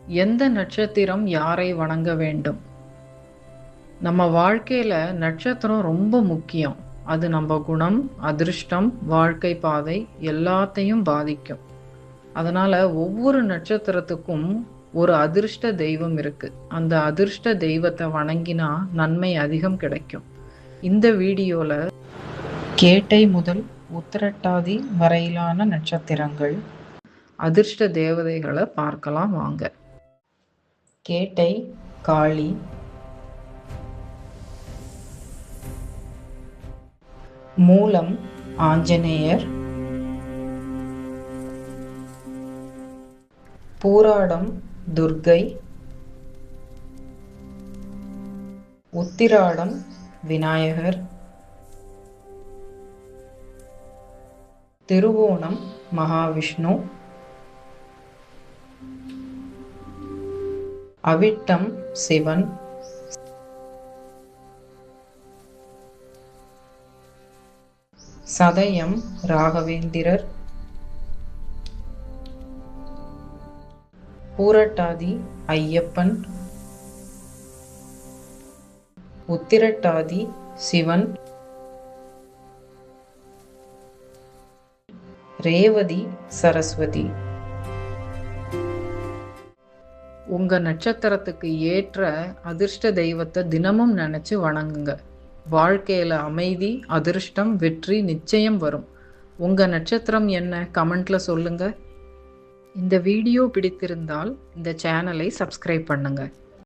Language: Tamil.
எந்த நட்சத்திரம் யாரை வணங்க வேண்டும்? நம்ம வாழ்க்கையில நட்சத்திரம் ரொம்ப முக்கியம். அது நம்ம குணம், அதிர்ஷ்டம், வாழ்க்கை பாதை எல்லாத்தையும் பாதிக்கும். அதனால ஒவ்வொரு நட்சத்திரத்துக்கும் ஒரு அதிர்ஷ்ட தெய்வம் இருக்கு. அந்த அதிர்ஷ்ட தெய்வத்தை வணங்கினா நன்மை அதிகம் கிடைக்கும். இந்த வீடியோல கேட்டை முதல் உத்திரட்டாதி வரையிலான நட்சத்திரங்கள், அதிர்ஷ்ட தேவதைகளை பார்க்கலாம் வாங்க. கேட்டை காளி, மூலம் ஆஞ்சநேயர், பூராடம் துர்க்கை, உத்திராடம் விநாயகர், திருவோணம் மகாவிஷ்ணு, அவிட்டம் சிவன், சதயம் ராகவேந்திரர், பூரட்டாதி ஐயப்பன், உத்திரட்டாதி சிவன், ரேவதி சரஸ்வதி. உங்க நட்சத்திரத்துக்கு ஏற்ற அதிர்ஷ்ட தெய்வத்தை தினமும் நினைச்சு வணங்குங்க. வாழ்க்கையில அமைதி, அதிர்ஷ்டம், வெற்றி நிச்சயம் வரும். உங்க நட்சத்திரம் என்ன? கமெண்ட்ல சொல்லுங்க. இந்த வீடியோ பிடித்திருந்தால் இந்த சேனலை சப்ஸ்கிரைப் பண்ணுங்க.